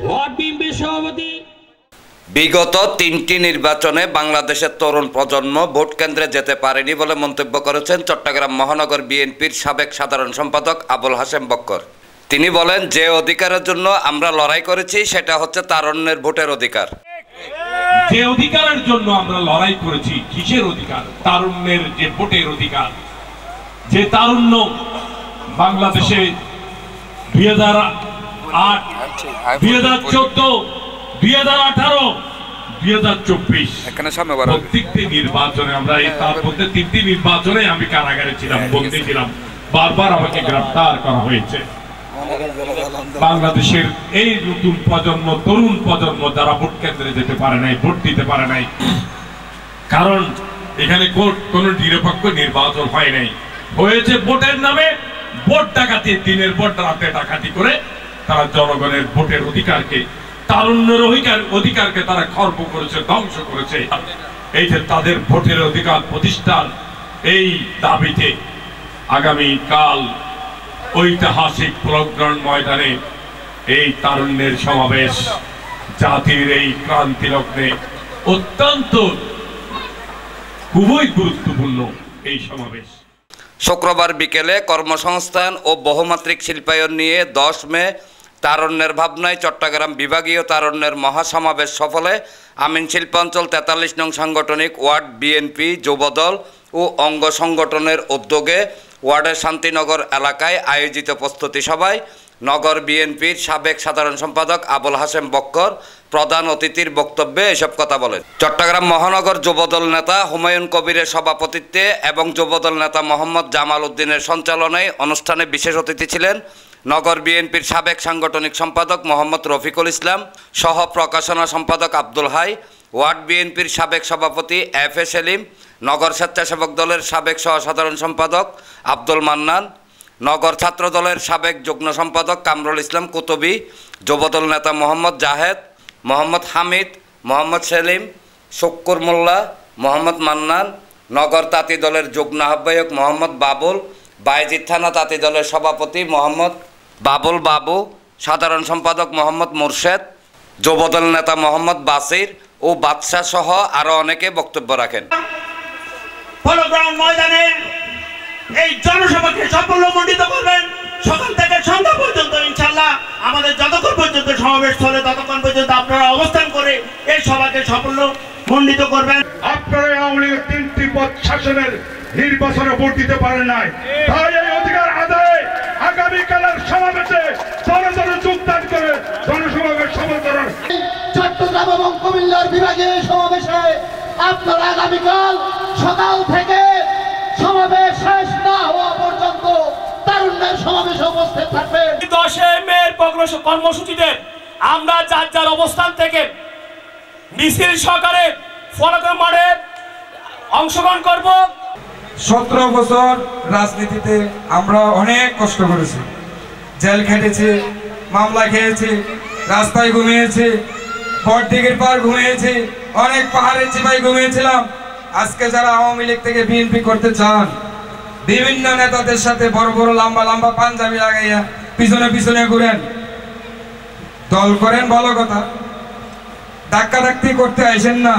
Word বিএনপির সভাপতি। বিগত ৩টি নির্বাচনে বাংলাদেশের তরুণ প্রজন্ম ভোট কেন্দ্রে যেতে পারেনি বলে মন্তব্য করেছেন চট্টগ্রাম মহানগর বিএনপির সাবেক সাধারণ সম্পাদক আবুল হাশেম বক্কর। তিনি বলেন, যে অধিকারের জন্য আমরা লড়াই করেছি সেটা হচ্ছে তারুণ্যের ভোটের অধিকার। যে অধিকারের জন্য আমরা লড়াই করেছি, কিসের অধিকার? তারুণ্যের যে ভোটের অধিকার। যে তারুণ্য বাংলাদেশে 2008, 2014, 2018, 2024 প্রত্যেকটি নির্বাচনে আমরা তার মধ্যে 3টি নির্বাচনে আমি কারাগারে ছিলাম, বন্দী ছিলাম, বারবার আমাকে গ্রেফতার করা হয়েছে। বাংলাদেশের এই নতুন প্রজন্ম, তরুণ প্রজন্ম যারা ভোট কেন্দ্রে যেতে পারে নাই, ভোট দিতে পারে নাই, কারণ এখানে কোন নিরপেক্ষ নির্বাচন হয় নাই। হয়েছে ভোটের নামে ভোট ডাকাতি, দিনের ভোট রাতে ডাকাতি করে তারা জনগণের ভোটের অধিকারকে, তারুণ্যের অধিকারকে তারা খর্ব করেছে, ধ্বংস করেছে। এই যে তাদের ভোটের অধিকার প্রতিষ্ঠান, এই দাবিতে আগামীকাল ঐতিহাসিক প্লগ্রাউন্ড ময়দানে এই তারুণ্যের সমাবেশ, জাতির এই ক্রান্তি লগ্নে অত্যন্ত খুবই গুরুত্বপূর্ণ এই সমাবেশ। শুক্রবার বিকেলে কর্মসংস্থান ও বহুমাত্রিক শিল্পায়ন নিয়ে 10 মে তারুণ্যের ভাবনায় চট্টগ্রাম বিভাগীয় তারুণ্যের মহাসমাবেশ সফলে আমিন শিল্পাঞ্চল 43 নং সাংগঠনিক ওয়ার্ড বিএনপি যুবদল ও অঙ্গ সংগঠনের উদ্যোগে ওয়ার্ডের শান্তিনগর এলাকায় আয়োজিত প্রস্তুতি সভায় নগর বিএনপির সাবেক সাধারণ সম্পাদক আবুল হাশেম বক্কর প্রধান অতিথির বক্তব্যে এসব কথা বলেন। চট্টগ্রাম মহানগর যুবদল নেতা হুমায়ুন কবিরের সভাপতিত্বে এবং যুবদল নেতা মোহাম্মদ জামাল উদ্দিনের সঞ্চালনায় অনুষ্ঠানে বিশেষ অতিথি ছিলেন নগর বিএনপির সাবেক সাংগঠনিক সম্পাদক মোহাম্মদ রফিকুল ইসলাম, সহ প্রকাশনা সম্পাদক আব্দুল হাই, ওয়ার্ড বিএনপির সাবেক সভাপতি এফ এ সেলিম, নগর স্বেচ্ছাসেবক দলের সাবেক সহ সাধারণ সম্পাদক আব্দুল মান্নান, নগর ছাত্র দলের সাবেক যুগ্ম সম্পাদক কামরুল ইসলাম কুতুবী, যুবদল নেতা মোহাম্মদ জাহেদ, মোহাম্মদ হামিদ, মোহাম্মদ সেলিম, শুক্কুর মোল্লা, মোহাম্মদ মান্নান, নগর তাঁতি দলের যুগ্ম আহ্বায়ক মোহাম্মদ বাবুল, বাইজিদ থানা তাঁতি দলের সভাপতি মোহাম্মদ বাবুল বাবু, সাধারণ সম্পাদক মোহাম্মদ মুর্শেদ, যুবদল নেতা মোহাম্মদ বাসির ও বাদশাহ সহ আরো অনেকে বক্তব্য রাখেন। এই জনসভাকে সাফল্যমণ্ডিত করবেন। সকাল থেকে সন্ধ্যা পর্যন্ত ইনশাআল্লাহ আমাদের যতক্ষণ পর্যন্ত সমাবেশ চলে ততক্ষণ পর্যন্ত আপনারা অবস্থান করে এই সভাকে সাফল্যমণ্ডিত করবেন। আপনারা আওয়ামী লীগের 3টি পদ শাসনের নির্বাচনে ভোট দিতে পারেন নাই, তাই এই অধিকার আদায়ে আগামীকালের সমাবেশে জনগণ যোগদান করে জনসমাবেশ সফল করার। চট্টগ্রাম এবং কুমিল্লার বিভাগীয় সমাবেশে আপনারা আগামীকাল সকাল থেকে সমাবেশ শেষ না হওয়া পর্যন্ত তারুণ্যের সমাবেশে উপস্থিত থাকবেন। 10 মের কর্মসূচিতে আমরা যার যার অবস্থান থেকে মিছিল সহকারে ফলকের মাঠে অংশগ্রহণ করব। 17 বছর রাজনীতিতে আমরা অনেক কষ্ট করেছি, জেল খেটেছি, মামলা খেয়েছি, রাস্তায় ঘুমিয়েছি, বড়দিঘির পার ঘুমিয়েছি, অনেক পাহাড়ের চিপায় ঘুমিয়েছিলাম। আজকে যারা আওয়ামী লীগ থেকে বিএনপি করতে চান, বিভিন্ন নেতাদের সাথে বড় বড় লম্বা লম্বা পাঞ্জাবি লাগাইয়া পিছনে পিছনে ঘুরেন, দল করেন, ভালো কথা। ধাক্কাধাক্কি করতে আইসেন না,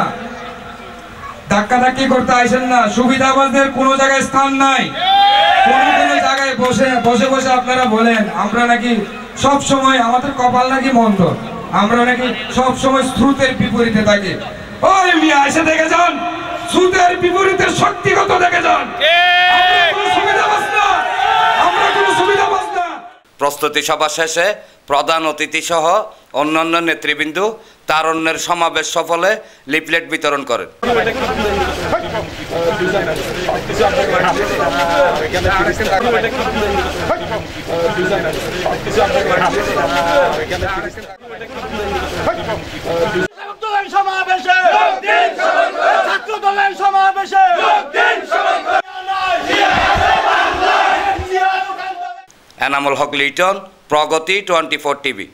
ধাক্কাধাক্কি করতে আইসেন না। সুবিধাবাজদের কোনো জায়গায় স্থান নাই। কোনো জায়গায় বসে বসে বসে আপনারা বলেন আমরা নাকি সব সময়, আমাদের কপাল নাকি মন্দ, আমরা নাকি সব সময় স্রোতের বিপরীতে থাকি। ওই মিয়া এসে দেখে যান, স্রোতের বিপরীতে শক্তিগত দেখে যান। আমরা কোনো সুবিধাবাজ না। প্রস্তুতি সভা শেষে প্রধান অতিথি সহ অন্যান্য নেতৃবৃন্দ তারুণ্যের সমাবেশ সফলে লিফলেট বিতরণ করেন। এনামুল হক লিটন, প্রগতি 24 টিভি।